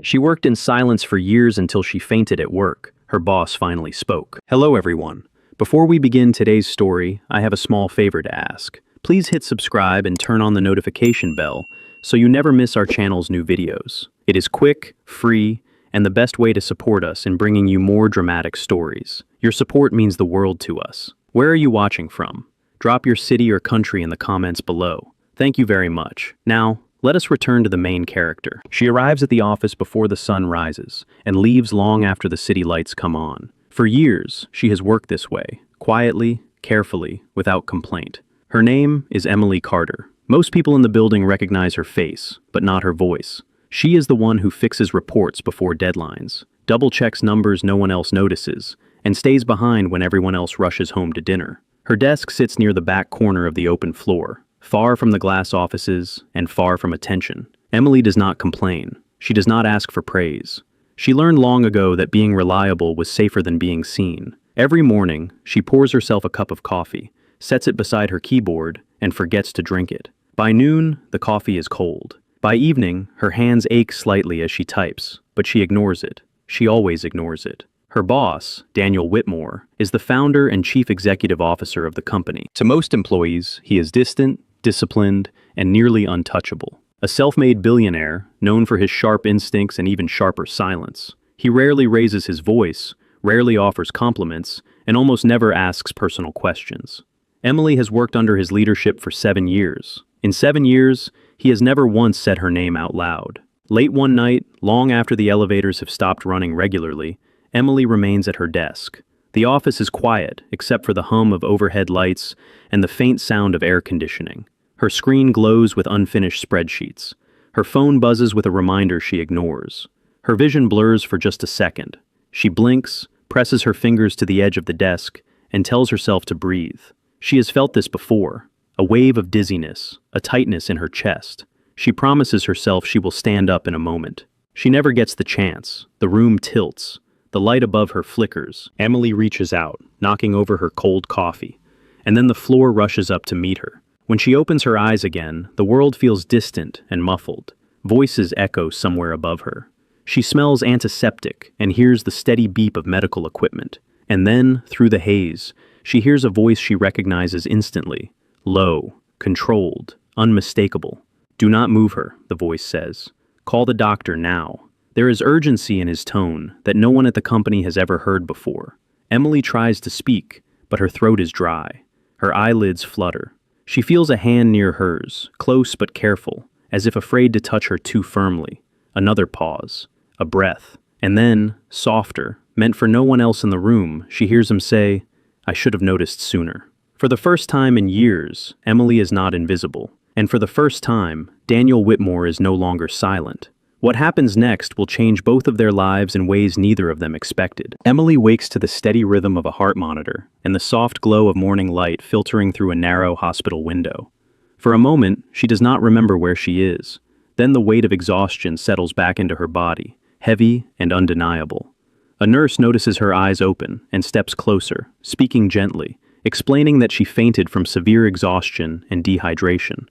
She worked in silence for years until she fainted at work. Her boss finally spoke. Hello, everyone. Before we begin today's story, I have a small favor to ask. Please hit subscribe and turn on the notification bell so you never miss our channel's new videos. It is quick, free, and the best way to support us in bringing you more dramatic stories. Your support means the world to us. Where are you watching from? Drop your city or country in the comments below. Thank you very much. Now, let us return to the main character. She arrives at the office before the sun rises and leaves long after the city lights come on. For years, she has worked this way, quietly, carefully, without complaint. Her name is Emily Carter. Most people in the building recognize her face, but not her voice. She is the one who fixes reports before deadlines, double-checks numbers no one else notices, and stays behind when everyone else rushes home to dinner. Her desk sits near the back corner of the open floor, far from the glass offices and far from attention. Emily does not complain. She does not ask for praise. She learned long ago that being reliable was safer than being seen. Every morning, she pours herself a cup of coffee, sets it beside her keyboard, and forgets to drink it. By noon, the coffee is cold. By evening, her hands ache slightly as she types, but she ignores it. She always ignores it. Her boss, Daniel Whitmore, is the founder and chief executive officer of the company. To most employees, he is distant, disciplined, and nearly untouchable. A self-made billionaire, known for his sharp instincts and even sharper silence. He rarely raises his voice, rarely offers compliments, and almost never asks personal questions. Emily has worked under his leadership for 7 years. In 7 years, he has never once said her name out loud. Late one night, long after the elevators have stopped running regularly, Emily remains at her desk. The office is quiet, except for the hum of overhead lights and the faint sound of air conditioning. Her screen glows with unfinished spreadsheets. Her phone buzzes with a reminder she ignores. Her vision blurs for just a second. She blinks, presses her fingers to the edge of the desk, and tells herself to breathe. She has felt this before. A wave of dizziness, a tightness in her chest. She promises herself she will stand up in a moment. She never gets the chance. The room tilts. The light above her flickers. Emily reaches out, knocking over her cold coffee, and then the floor rushes up to meet her. When she opens her eyes again, the world feels distant and muffled. Voices echo somewhere above her. She smells antiseptic and hears the steady beep of medical equipment. And then, through the haze, she hears a voice she recognizes instantly. Low, controlled, unmistakable. Do not move her, the voice says. Call the doctor now. There is urgency in his tone that no one at the company has ever heard before. Emily tries to speak, but her throat is dry. Her eyelids flutter. She feels a hand near hers, close but careful, as if afraid to touch her too firmly. Another pause, a breath, and then, softer, meant for no one else in the room, she hears him say, "I should have noticed sooner." For the first time in years, Emily is not invisible. And for the first time, Daniel Whitmore is no longer silent. What happens next will change both of their lives in ways neither of them expected. Emily wakes to the steady rhythm of a heart monitor and the soft glow of morning light filtering through a narrow hospital window. For a moment, she does not remember where she is. Then the weight of exhaustion settles back into her body, heavy and undeniable. A nurse notices her eyes open and steps closer, speaking gently, explaining that she fainted from severe exhaustion and dehydration.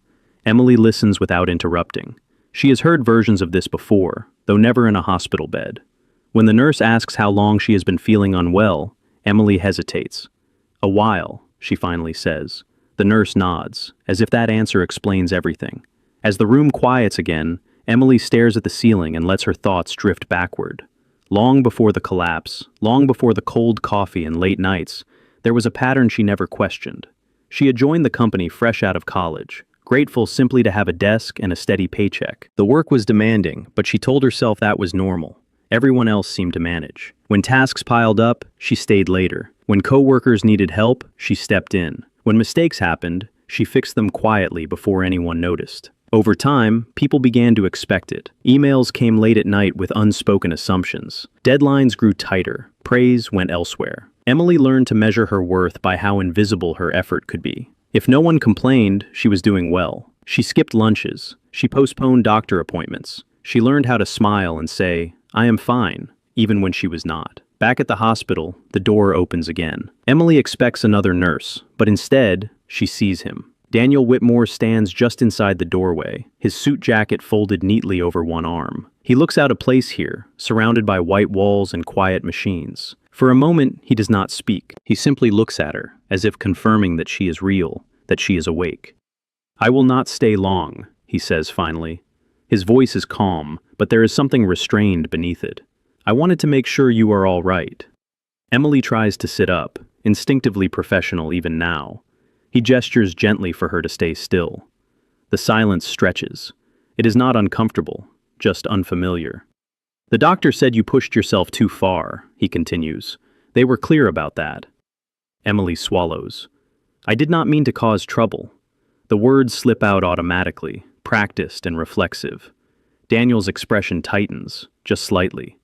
Emily listens without interrupting. She has heard versions of this before, though never in a hospital bed. When the nurse asks how long she has been feeling unwell, Emily hesitates. "A while," she finally says. The nurse nods, as if that answer explains everything. As the room quiets again, Emily stares at the ceiling and lets her thoughts drift backward. Long before the collapse, long before the cold coffee and late nights, there was a pattern she never questioned. She had joined the company fresh out of college, grateful simply to have a desk and a steady paycheck. The work was demanding, but she told herself that was normal. Everyone else seemed to manage. When tasks piled up, she stayed later. When coworkers needed help, she stepped in. When mistakes happened, she fixed them quietly before anyone noticed. Over time, people began to expect it. Emails came late at night with unspoken assumptions. Deadlines grew tighter. Praise went elsewhere. Emily learned to measure her worth by how invisible her effort could be. If no one complained, she was doing well. She skipped lunches. She postponed doctor appointments. She learned how to smile and say, "I am fine," even when she was not. Back at the hospital, the door opens again. Emily expects another nurse, but instead, she sees him. Daniel Whitmore stands just inside the doorway, his suit jacket folded neatly over one arm. He looks out of place here, surrounded by white walls and quiet machines. For a moment, he does not speak. He simply looks at her, as if confirming that she is real, that she is awake. "I will not stay long," he says finally. His voice is calm, but there is something restrained beneath it. "I wanted to make sure you are all right." Emily tries to sit up, instinctively professional even now. He gestures gently for her to stay still. The silence stretches. It is not uncomfortable, just unfamiliar. "The doctor said you pushed yourself too far," he continues. "They were clear about that." Emily swallows. "I did not mean to cause trouble." The words slip out automatically, practiced and reflexive. Daniel's expression tightens, just slightly.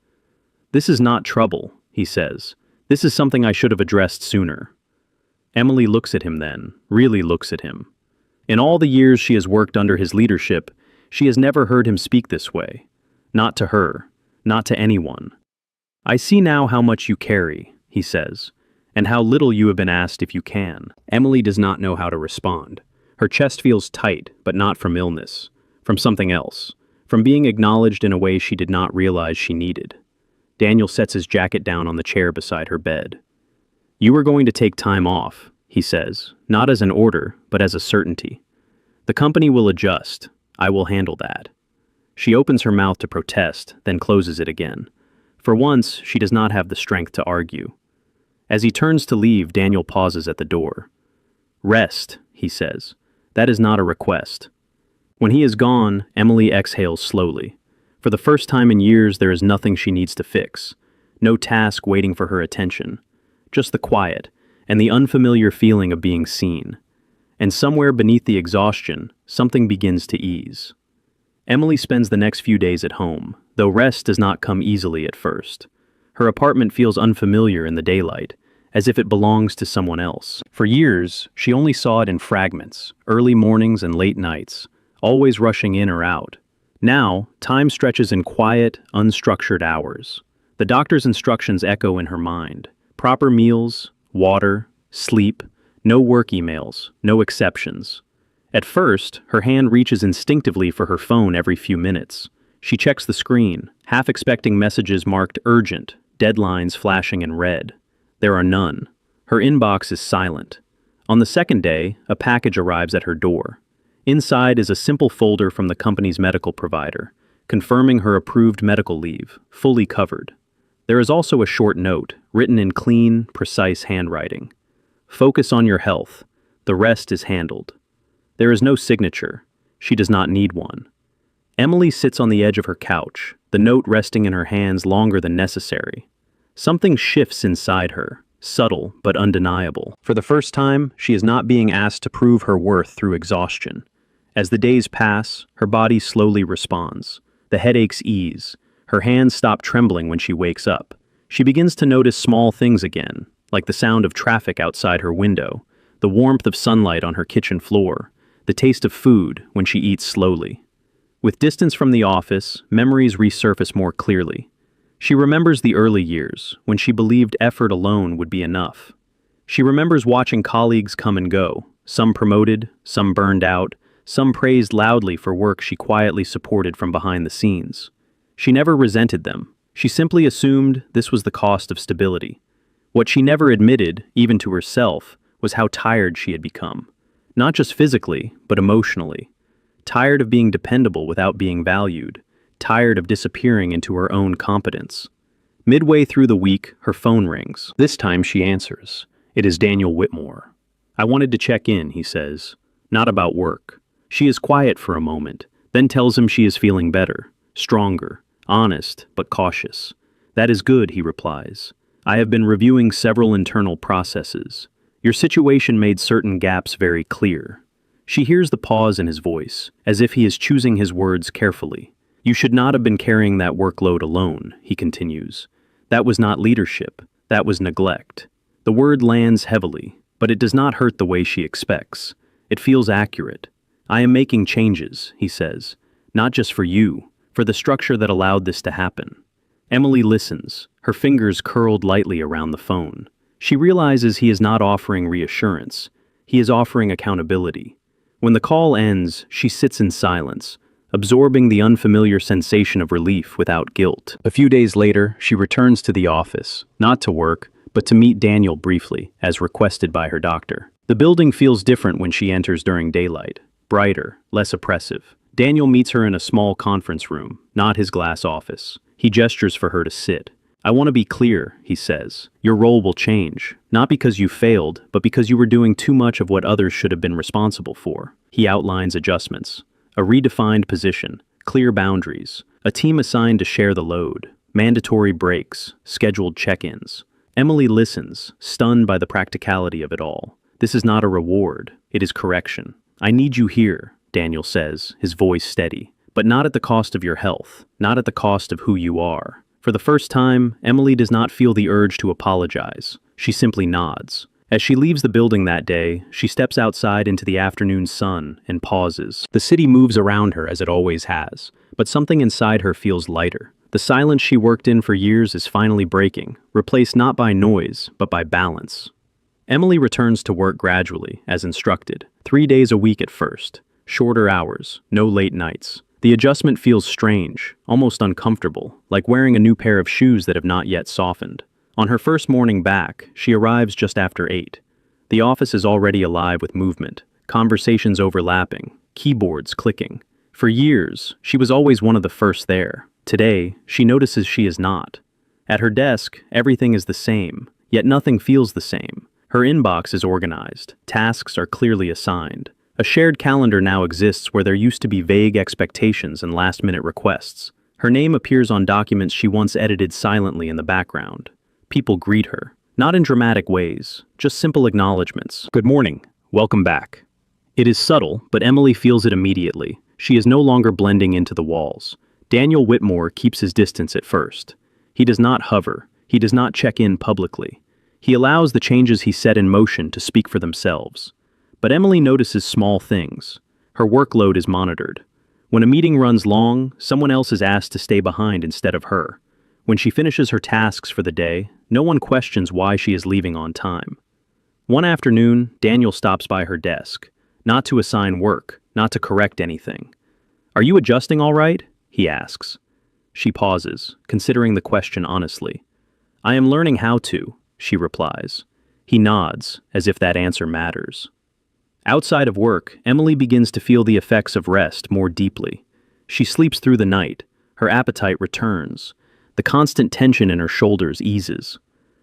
"This is not trouble," he says. "This is something I should have addressed sooner." Emily looks at him then, really looks at him. In all the years she has worked under his leadership, she has never heard him speak this way. Not to her, not to anyone. "I see now how much you carry," he says, "and how little you have been asked if you can." Emily does not know how to respond. Her chest feels tight, but not from illness, from something else, from being acknowledged in a way she did not realize she needed. Daniel sets his jacket down on the chair beside her bed. "You are going to take time off," he says, not as an order, but as a certainty. "The company will adjust. I will handle that." She opens her mouth to protest, then closes it again. For once, she does not have the strength to argue. As he turns to leave, Daniel pauses at the door. "Rest," he says. "That is not a request." When he is gone, Emily exhales slowly. For the first time in years, there is nothing she needs to fix. No task waiting for her attention. Just the quiet, and the unfamiliar feeling of being seen. And somewhere beneath the exhaustion, something begins to ease. Emily spends the next few days at home, though rest does not come easily at first. Her apartment feels unfamiliar in the daylight, as if it belongs to someone else. For years, she only saw it in fragments, early mornings and late nights, always rushing in or out. Now, time stretches in quiet, unstructured hours. The doctor's instructions echo in her mind. Proper meals, water, sleep, no work emails, no exceptions. At first, her hand reaches instinctively for her phone every few minutes. She checks the screen, half expecting messages marked urgent, deadlines flashing in red. There are none. Her inbox is silent. On the second day, a package arrives at her door. Inside is a simple folder from the company's medical provider, confirming her approved medical leave, fully covered. There is also a short note, written in clean, precise handwriting. "Focus on your health. The rest is handled." There is no signature. She does not need one. Emily sits on the edge of her couch, the note resting in her hands longer than necessary. Something shifts inside her, subtle but undeniable. For the first time, she is not being asked to prove her worth through exhaustion. As the days pass, her body slowly responds. The headaches ease. Her hands stop trembling when she wakes up. She begins to notice small things again, like the sound of traffic outside her window, the warmth of sunlight on her kitchen floor, the taste of food when she eats slowly. With distance from the office, memories resurface more clearly. She remembers the early years, when she believed effort alone would be enough. She remembers watching colleagues come and go, some promoted, some burned out, some praised loudly for work she quietly supported from behind the scenes. She never resented them. She simply assumed this was the cost of stability. What she never admitted, even to herself, was how tired she had become. Not just physically, but emotionally. Tired of being dependable without being valued. Tired of disappearing into her own competence. Midway through the week, her phone rings. This time she answers. It is Daniel Whitmore. "I wanted to check in," he says. "Not about work." She is quiet for a moment, then tells him she is feeling better, stronger, honest, but cautious. "That is good," he replies. "I have been reviewing several internal processes. Your situation made certain gaps very clear." She hears the pause in his voice, as if he is choosing his words carefully. "You should not have been carrying that workload alone," he continues. "That was not leadership, that was neglect." The word lands heavily, but it does not hurt the way she expects. It feels accurate. "I am making changes," he says. "Not just for you, for the structure that allowed this to happen." Emily listens, her fingers curled lightly around the phone. She realizes he is not offering reassurance. He is offering accountability. When the call ends, she sits in silence, absorbing the unfamiliar sensation of relief without guilt. A few days later, she returns to the office, not to work, but to meet Daniel briefly, as requested by her doctor. The building feels different when she enters during daylight, brighter, less oppressive. Daniel meets her in a small conference room, not his glass office. He gestures for her to sit. "I want to be clear," he says. "Your role will change, not because you failed, but because you were doing too much of what others should have been responsible for." He outlines adjustments. A redefined position, clear boundaries, a team assigned to share the load, mandatory breaks, scheduled check-ins. Emily listens, stunned by the practicality of it all. "This is not a reward, it is correction." "I need you here," Daniel says, his voice steady, "but not at the cost of your health, not at the cost of who you are." For the first time, Emily does not feel the urge to apologize. She simply nods. As she leaves the building that day, she steps outside into the afternoon sun and pauses. The city moves around her as it always has, but something inside her feels lighter. The silence she worked in for years is finally breaking, replaced not by noise, but by balance. Emily returns to work gradually, as instructed, 3 days a week at first. Shorter hours, no late nights. The adjustment feels strange, almost uncomfortable, like wearing a new pair of shoes that have not yet softened. On her first morning back, she arrives just after 8. The office is already alive with movement, conversations overlapping, keyboards clicking. For years, she was always one of the first there. Today, she notices she is not. At her desk, everything is the same, yet nothing feels the same. Her inbox is organized, tasks are clearly assigned. A shared calendar now exists where there used to be vague expectations and last-minute requests. Her name appears on documents she once edited silently in the background. People greet her, not in dramatic ways, just simple acknowledgments. "Good morning. Welcome back." It is subtle, but Emily feels it immediately. She is no longer blending into the walls. Daniel Whitmore keeps his distance at first. He does not hover. He does not check in publicly. He allows the changes he set in motion to speak for themselves. But Emily notices small things. Her workload is monitored. When a meeting runs long, someone else is asked to stay behind instead of her. When she finishes her tasks for the day, no one questions why she is leaving on time. One afternoon, Daniel stops by her desk, not to assign work, not to correct anything. "Are you adjusting all right?" he asks. She pauses, considering the question honestly. "I am learning how to," she replies. He nods, as if that answer matters. Outside of work, Emily begins to feel the effects of rest more deeply. She sleeps through the night. Her appetite returns. The constant tension in her shoulders eases.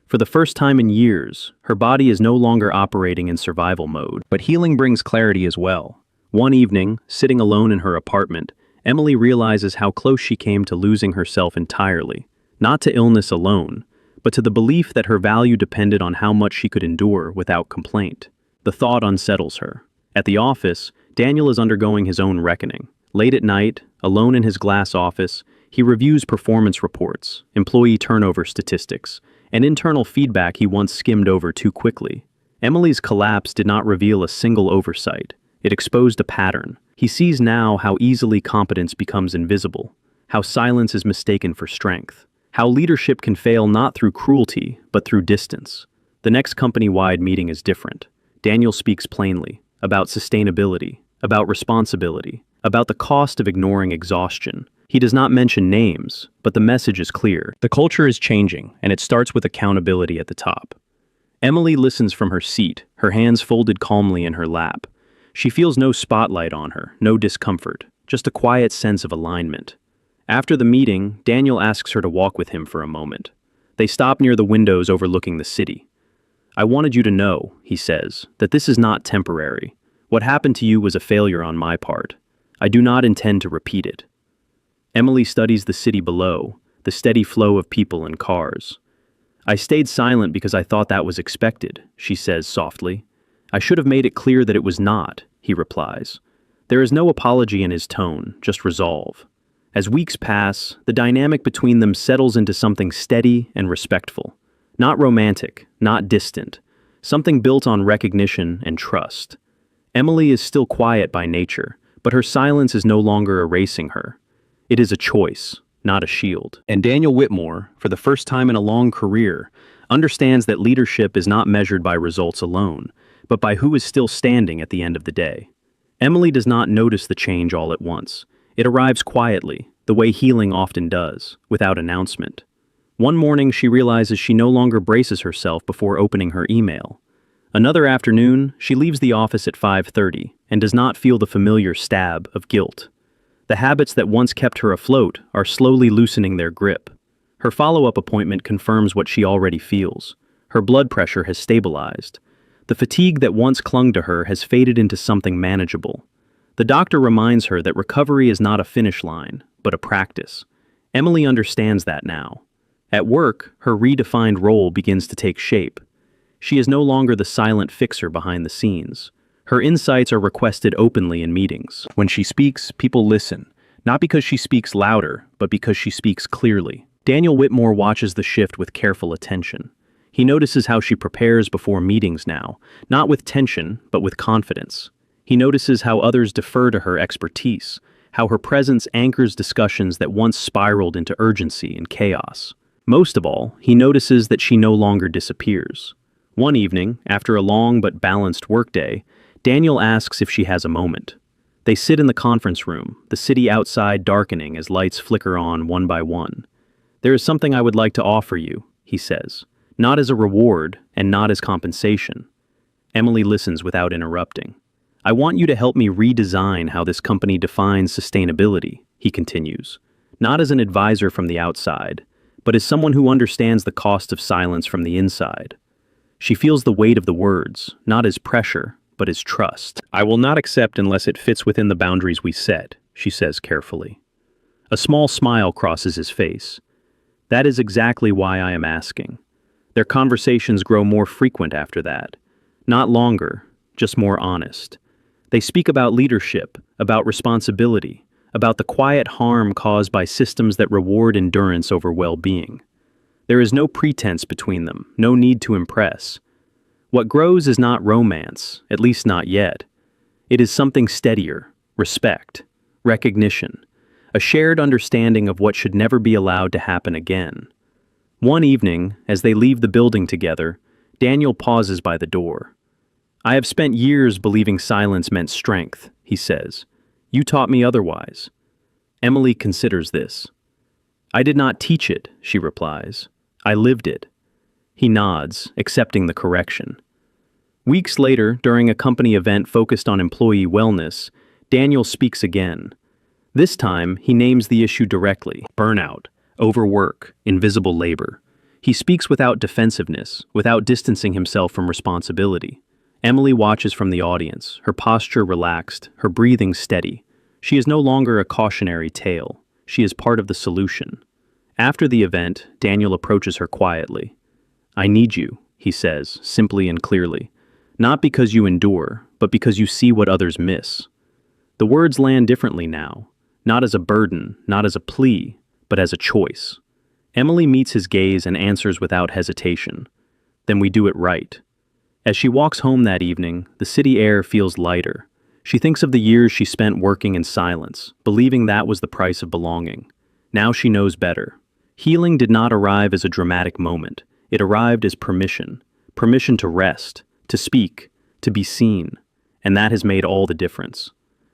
For the first time in years, her body is no longer operating in survival mode. But healing brings clarity as well. One evening, sitting alone in her apartment, Emily realizes how close she came to losing herself entirely, not to illness alone, but to the belief that her value depended on how much she could endure without complaint. The thought unsettles her. At the office, Daniel is undergoing his own reckoning. Late at night, alone in his glass office, he reviews performance reports, employee turnover statistics, and internal feedback he once skimmed over too quickly. Emily's collapse did not reveal a single oversight. It exposed a pattern. He sees now how easily competence becomes invisible, how silence is mistaken for strength, how leadership can fail not through cruelty, but through distance. The next company-wide meeting is different. Daniel speaks plainly about sustainability, about responsibility, about the cost of ignoring exhaustion. He does not mention names, but the message is clear. The culture is changing, and it starts with accountability at the top. Emily listens from her seat, her hands folded calmly in her lap. She feels no spotlight on her, no discomfort, just a quiet sense of alignment. After the meeting, Daniel asks her to walk with him for a moment. They stop near the windows overlooking the city. "I wanted you to know," he says, "that this is not temporary. What happened to you was a failure on my part. I do not intend to repeat it." Emily studies the city below, the steady flow of people and cars. "I stayed silent because I thought that was expected," she says softly. "I should have made it clear that it was not," he replies. There is no apology in his tone, just resolve. As weeks pass, the dynamic between them settles into something steady and respectful. Not romantic, not distant, something built on recognition and trust. Emily is still quiet by nature, but her silence is no longer erasing her. It is a choice, not a shield. And Daniel Whitmore, for the first time in a long career, understands that leadership is not measured by results alone, but by who is still standing at the end of the day. Emily does not notice the change all at once. It arrives quietly, the way healing often does, without announcement. One morning, she realizes she no longer braces herself before opening her email. Another afternoon, she leaves the office at 5:30 and does not feel the familiar stab of guilt. The habits that once kept her afloat are slowly loosening their grip. Her follow-up appointment confirms what she already feels. Her blood pressure has stabilized. The fatigue that once clung to her has faded into something manageable. The doctor reminds her that recovery is not a finish line, but a practice. Emily understands that now. At work, her redefined role begins to take shape. She is no longer the silent fixer behind the scenes. Her insights are requested openly in meetings. When she speaks, people listen, not because she speaks louder, but because she speaks clearly. Daniel Whitmore watches the shift with careful attention. He notices how she prepares before meetings now, not with tension, but with confidence. He notices how others defer to her expertise, how her presence anchors discussions that once spiraled into urgency and chaos. Most of all, he notices that she no longer disappears. One evening, after a long but balanced workday, Daniel asks if she has a moment. They sit in the conference room, the city outside darkening as lights flicker on one by one. "There is something I would like to offer you," he says, "not as a reward and not as compensation." Emily listens without interrupting. "I want you to help me redesign how this company defines sustainability," he continues, "not as an advisor from the outside, but as someone who understands the cost of silence from the inside." She feels the weight of the words, not as pressure, but as trust. "I will not accept unless it fits within the boundaries we set," she says carefully. A small smile crosses his face. "That is exactly why I am asking." Their conversations grow more frequent after that. Not longer, just more honest. They speak about leadership, about responsibility, about the quiet harm caused by systems that reward endurance over well-being. There is no pretense between them, no need to impress. What grows is not romance, at least not yet. It is something steadier, respect, recognition, a shared understanding of what should never be allowed to happen again. One evening, as they leave the building together, Daniel pauses by the door. "I have spent years believing silence meant strength," he says. "You taught me otherwise." Emily considers this. "I did not teach it," she replies. "I lived it." He nods, accepting the correction. Weeks later, during a company event focused on employee wellness, Daniel speaks again. This time, he names the issue directly: burnout, overwork, invisible labor. He speaks without defensiveness, without distancing himself from responsibility. Emily watches from the audience, her posture relaxed, her breathing steady. She is no longer a cautionary tale. She is part of the solution. After the event, Daniel approaches her quietly. "I need you," he says, simply and clearly. "Not because you endure, but because you see what others miss." The words land differently now, not as a burden, not as a plea, but as a choice. Emily meets his gaze and answers without hesitation. "Then we do it right." As she walks home that evening, the city air feels lighter. She thinks of the years she spent working in silence, believing that was the price of belonging. Now she knows better. Healing did not arrive as a dramatic moment. It arrived as permission. Permission to rest, to speak, to be seen. And that has made all the difference.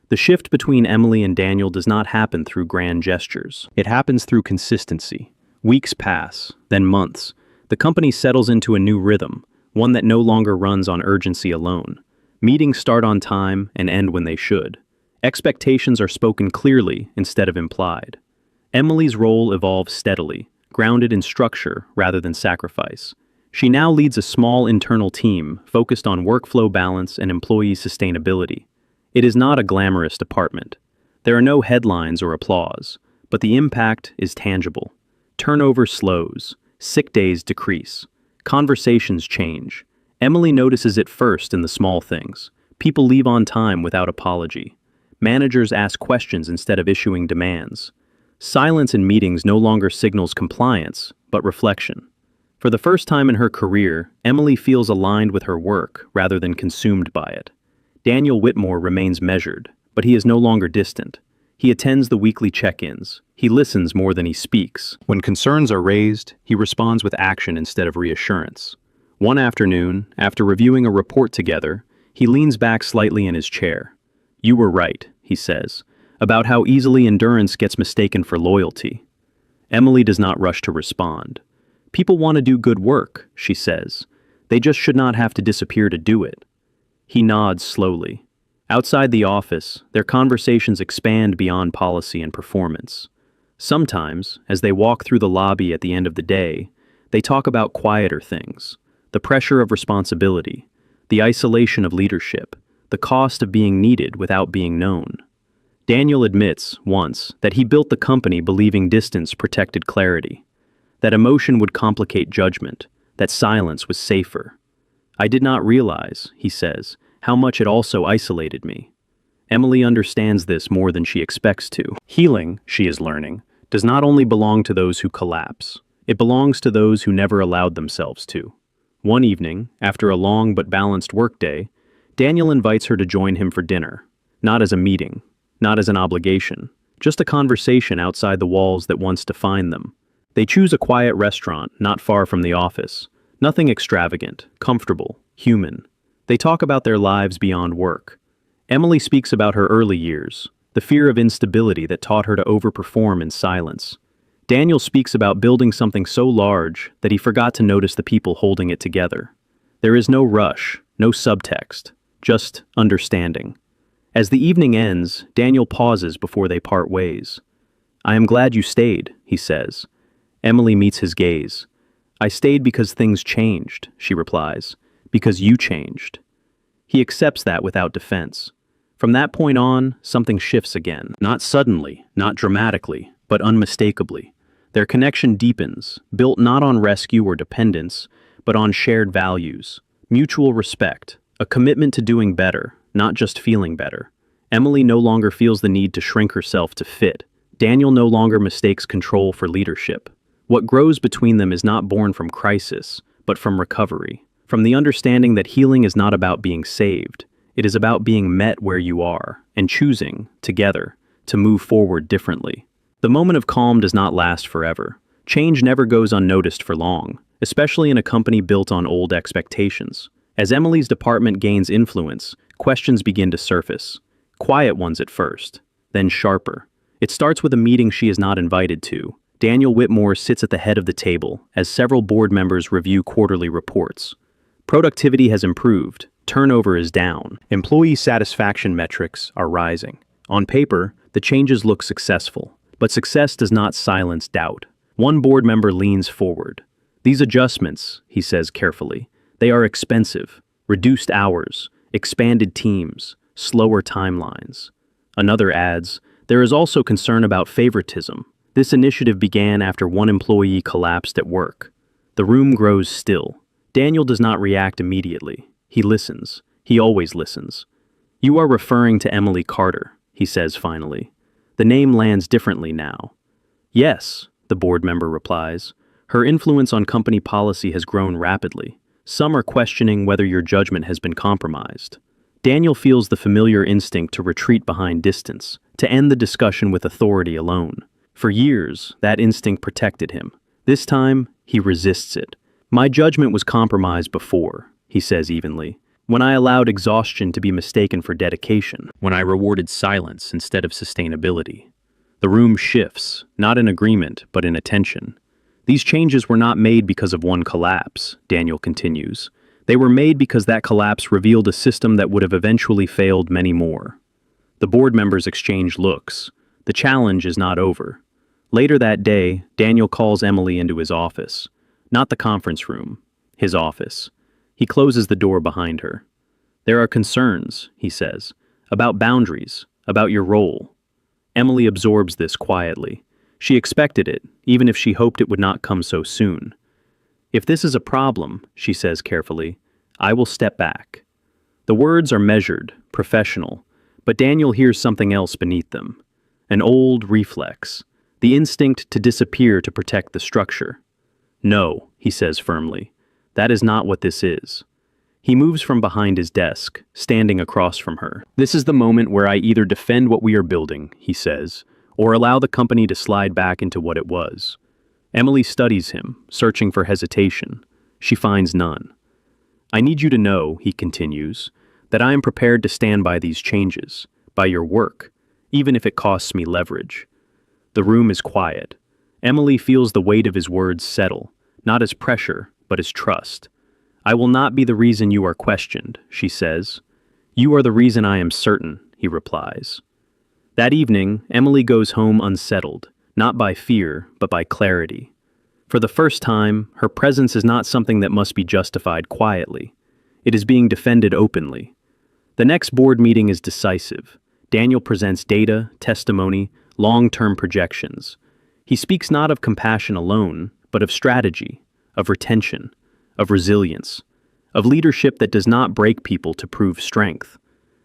The shift between Emily and Daniel does not happen through grand gestures. It happens through consistency. Weeks pass, then months. The company settles into a new rhythm, one that no longer runs on urgency alone. Meetings start on time and end when they should. Expectations are spoken clearly instead of implied. Emily's role evolves steadily, grounded in structure rather than sacrifice. She now leads a small internal team focused on workflow balance and employee sustainability. It is not a glamorous department. There are no headlines or applause, but the impact is tangible. Turnover slows, sick days decrease, conversations change. Emily notices it first in the small things. People leave on time without apology. Managers ask questions instead of issuing demands. Silence in meetings no longer signals compliance, but reflection. For the first time in her career, Emily feels aligned with her work rather than consumed by it. Daniel Whitmore remains measured, but he is no longer distant. He attends the weekly check-ins. He listens more than he speaks. When concerns are raised, he responds with action instead of reassurance. One afternoon, after reviewing a report together, he leans back slightly in his chair. You were right, he says, about how easily endurance gets mistaken for loyalty. Emily does not rush to respond. People want to do good work, she says. They just should not have to disappear to do it. He nods slowly. Outside the office, their conversations expand beyond policy and performance. Sometimes, as they walk through the lobby at the end of the day, they talk about quieter things, the pressure of responsibility, the isolation of leadership, the cost of being needed without being known. Daniel admits, once, that he built the company believing distance protected clarity, that emotion would complicate judgment, that silence was safer. I did not realize, he says, how much it also isolated me. Emily understands this more than she expects to. Healing, she is learning, does not only belong to those who collapse. It belongs to those who never allowed themselves to. One evening, after a long but balanced workday, Daniel invites her to join him for dinner, not as a meeting, not as an obligation, just a conversation outside the walls that once defined them. They choose a quiet restaurant not far from the office, nothing extravagant, comfortable, human. They talk about their lives beyond work. Emily speaks about her early years, the fear of instability that taught her to overperform in silence. Daniel speaks about building something so large that he forgot to notice the people holding it together. There is no rush, no subtext, just understanding. As the evening ends, Daniel pauses before they part ways. I am glad you stayed, he says. Emily meets his gaze. I stayed because things changed, she replies, because you changed. He accepts that without defense. From that point on, something shifts again. Not suddenly, not dramatically, but unmistakably. Their connection deepens, built not on rescue or dependence, but on shared values, mutual respect, a commitment to doing better, not just feeling better. Emily no longer feels the need to shrink herself to fit. Daniel no longer mistakes control for leadership. What grows between them is not born from crisis, but from recovery, from the understanding that healing is not about being saved. It is about being met where you are and choosing, together, to move forward differently. The moment of calm does not last forever. Change never goes unnoticed for long, especially in a company built on old expectations. As Emily's department gains influence, questions begin to surface. Quiet ones at first, then sharper. It starts with a meeting she is not invited to. Daniel Whitmore sits at the head of the table as several board members review quarterly reports. Productivity has improved, turnover is down, employee satisfaction metrics are rising. On paper, the changes look successful, but success does not silence doubt. One board member leans forward. These adjustments, he says carefully, they are expensive, reduced hours, expanded teams, slower timelines. Another adds, there is also concern about favoritism. This initiative began after one employee collapsed at work. The room grows still. Daniel does not react immediately. He listens. He always listens. You are referring to Emily Carter, he says finally. The name lands differently now. Yes, the board member replies. Her influence on company policy has grown rapidly. Some are questioning whether your judgment has been compromised. Daniel feels the familiar instinct to retreat behind distance, to end the discussion with authority alone. For years, that instinct protected him. This time, he resists it. My judgment was compromised before, he says evenly, when I allowed exhaustion to be mistaken for dedication, when I rewarded silence instead of sustainability. The room shifts, not in agreement, but in attention. These changes were not made because of one collapse, Daniel continues. They were made because that collapse revealed a system that would have eventually failed many more. The board members exchange looks. The challenge is not over. Later that day, Daniel calls Emily into his office. Not the conference room, his office. He closes the door behind her. There are concerns, he says, about boundaries, about your role. Emily absorbs this quietly. She expected it, even if she hoped it would not come so soon. If this is a problem, she says carefully, I will step back. The words are measured, professional, but Daniel hears something else beneath them. An old reflex, the instinct to disappear to protect the structure. No, he says firmly, that is not what this is. He moves from behind his desk, standing across from her. This is the moment where I either defend what we are building, he says, or allow the company to slide back into what it was. Emily studies him, searching for hesitation. She finds none. I need you to know, he continues, that I am prepared to stand by these changes, by your work, even if it costs me leverage. The room is quiet. Emily feels the weight of his words settle, not as pressure, but as trust. I will not be the reason you are questioned, she says. You are the reason I am certain, he replies. That evening, Emily goes home unsettled, not by fear, but by clarity. For the first time, her presence is not something that must be justified quietly. It is being defended openly. The next board meeting is decisive. Daniel presents data, testimony, long-term projections. He speaks not of compassion alone, but of strategy, of retention, of resilience, of leadership that does not break people to prove strength.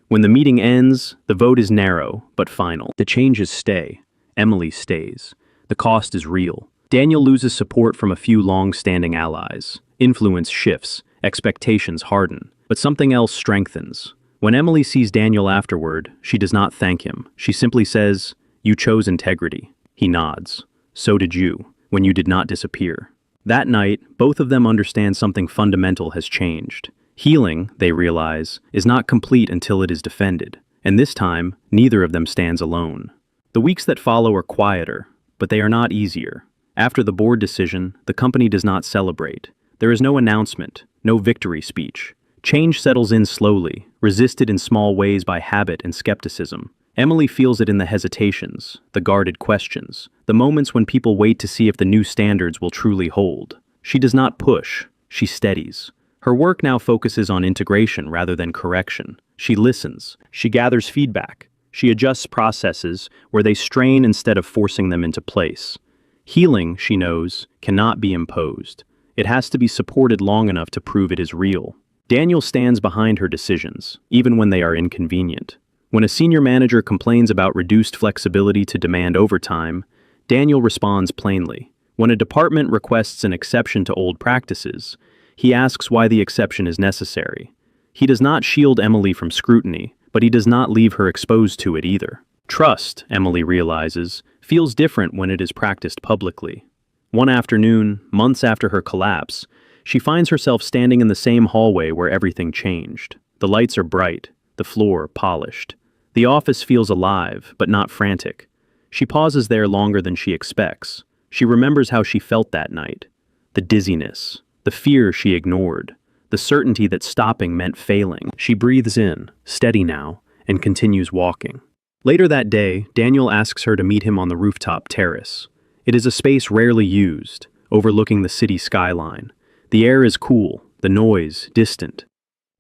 When the meeting ends, the vote is narrow, but final. The changes stay. Emily stays. The cost is real. Daniel loses support from a few long-standing allies. Influence shifts, expectations harden, but something else strengthens. When Emily sees Daniel afterward, she does not thank him. She simply says, "You chose integrity." He nods. "So did you, when you did not disappear." That night, both of them understand something fundamental has changed. Healing, they realize, is not complete until it is defended. And this time, neither of them stands alone. The weeks that follow are quieter, but they are not easier. After the board decision, the company does not celebrate. There is no announcement, no victory speech. Change settles in slowly, resisted in small ways by habit and skepticism. Emily feels it in the hesitations, the guarded questions, the moments when people wait to see if the new standards will truly hold. She does not push, she steadies. Her work now focuses on integration rather than correction. She listens, she gathers feedback, she adjusts processes where they strain instead of forcing them into place. Healing, she knows, cannot be imposed. It has to be supported long enough to prove it is real. Daniel stands behind her decisions, even when they are inconvenient. When a senior manager complains about reduced flexibility to demand overtime, Daniel responds plainly. When a department requests an exception to old practices, he asks why the exception is necessary. He does not shield Emily from scrutiny, but he does not leave her exposed to it either. Trust, Emily realizes, feels different when it is practiced publicly. One afternoon, months after her collapse, she finds herself standing in the same hallway where everything changed. The lights are bright, the floor polished. The office feels alive, but not frantic. She pauses there longer than she expects. She remembers how she felt that night. The dizziness, the fear she ignored, the certainty that stopping meant failing. She breathes in, steady now, and continues walking. Later that day, Daniel asks her to meet him on the rooftop terrace. It is a space rarely used, overlooking the city skyline. The air is cool, the noise distant.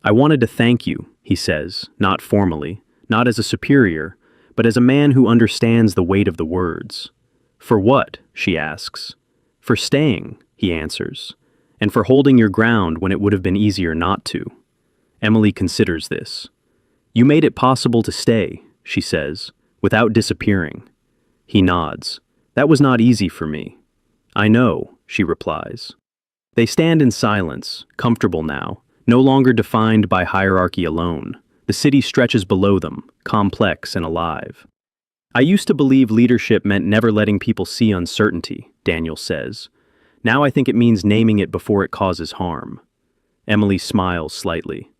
I wanted to thank you, he says, not formally, not as a superior, but as a man who understands the weight of the words. For what? She asks. For staying, he answers, and for holding your ground when it would have been easier not to. Emily considers this. You made it possible to stay, she says, without disappearing. He nods. That was not easy for me. I know, she replies. They stand in silence, comfortable now, no longer defined by hierarchy alone. The city stretches below them, complex and alive. I used to believe leadership meant never letting people see uncertainty, Daniel says. Now I think it means naming it before it causes harm. Emily smiles slightly.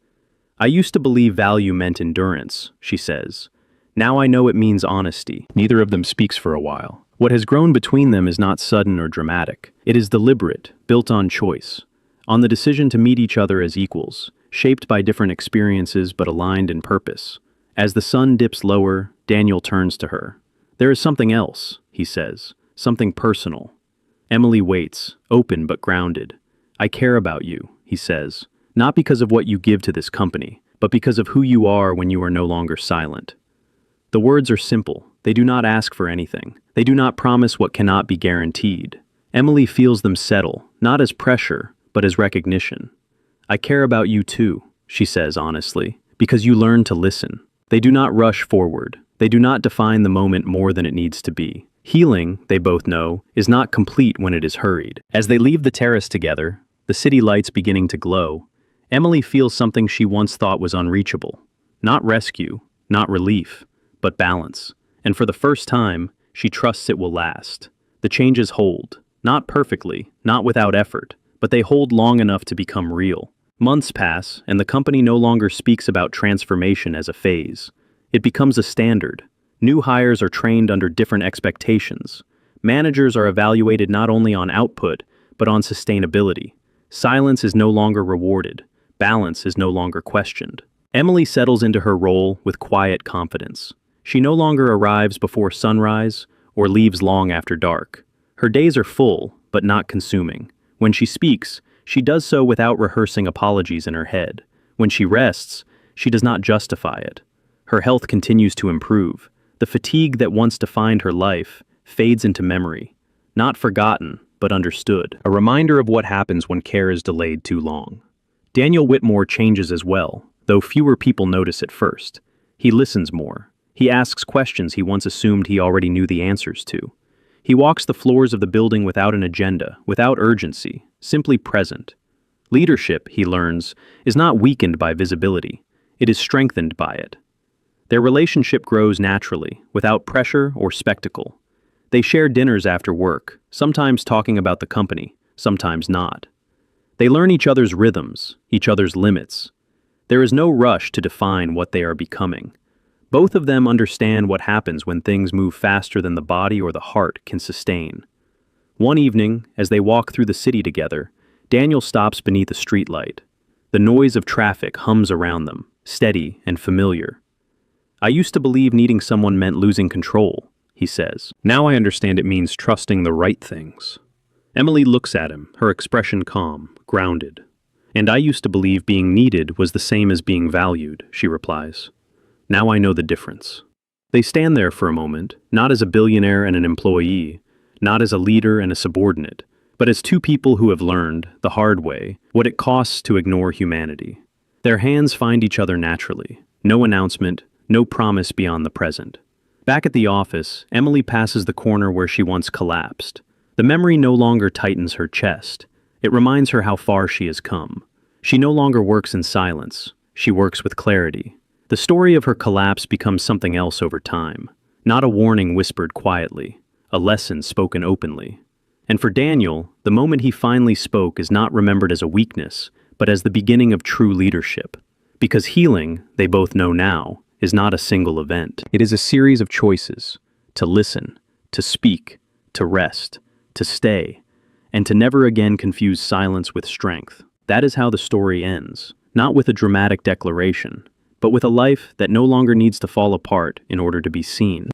I used to believe value meant endurance, she says. Now I know it means honesty. Neither of them speaks for a while. What has grown between them is not sudden or dramatic. It is deliberate, built on choice, on the decision to meet each other as equals, shaped by different experiences but aligned in purpose. As the sun dips lower, Daniel turns to her. There is something else, he says, something personal. Emily waits, open but grounded. I care about you, he says, not because of what you give to this company, but because of who you are when you are no longer silent. The words are simple. They do not ask for anything. They do not promise what cannot be guaranteed. Emily feels them settle, not as pressure, but as recognition. I care about you too, she says honestly, because you learn to listen. They do not rush forward. They do not define the moment more than it needs to be. Healing, they both know, is not complete when it is hurried. As they leave the terrace together, the city lights beginning to glow, Emily feels something she once thought was unreachable. Not rescue, not relief, but balance. And for the first time, she trusts it will last. The changes hold, not perfectly, not without effort, but they hold long enough to become real. Months pass, and the company no longer speaks about transformation as a phase. It becomes a standard. New hires are trained under different expectations. Managers are evaluated not only on output, but on sustainability. Silence is no longer rewarded. Balance is no longer questioned. Emily settles into her role with quiet confidence. She no longer arrives before sunrise or leaves long after dark. Her days are full, but not consuming. When she speaks, she does so without rehearsing apologies in her head. When she rests, she does not justify it. Her health continues to improve. The fatigue that once defined her life fades into memory. Not forgotten, but understood. A reminder of what happens when care is delayed too long. Daniel Whitmore changes as well, though fewer people notice at first. He listens more. He asks questions he once assumed he already knew the answers to. He walks the floors of the building without an agenda, without urgency, simply present. Leadership, he learns, is not weakened by visibility. It is strengthened by it. Their relationship grows naturally, without pressure or spectacle. They share dinners after work, sometimes talking about the company, sometimes not. They learn each other's rhythms, each other's limits. There is no rush to define what they are becoming. Both of them understand what happens when things move faster than the body or the heart can sustain. One evening, as they walk through the city together, Daniel stops beneath a streetlight. The noise of traffic hums around them, steady and familiar. "I used to believe needing someone meant losing control," he says. "Now I understand it means trusting the right things." Emily looks at him, her expression calm, grounded. "And I used to believe being needed was the same as being valued," she replies. "Now I know the difference." They stand there for a moment, not as a billionaire and an employee, not as a leader and a subordinate, but as two people who have learned, the hard way, what it costs to ignore humanity. Their hands find each other naturally. No announcement, no promise beyond the present. Back at the office, Emily passes the corner where she once collapsed. The memory no longer tightens her chest. It reminds her how far she has come. She no longer works in silence. She works with clarity. The story of her collapse becomes something else over time. Not a warning whispered quietly, a lesson spoken openly. And for Daniel, the moment he finally spoke is not remembered as a weakness, but as the beginning of true leadership. Because healing, they both know now, is not a single event. It is a series of choices: to listen, to speak, to rest, to stay, and to never again confuse silence with strength. That is how the story ends, not with a dramatic declaration, but with a life that no longer needs to fall apart in order to be seen.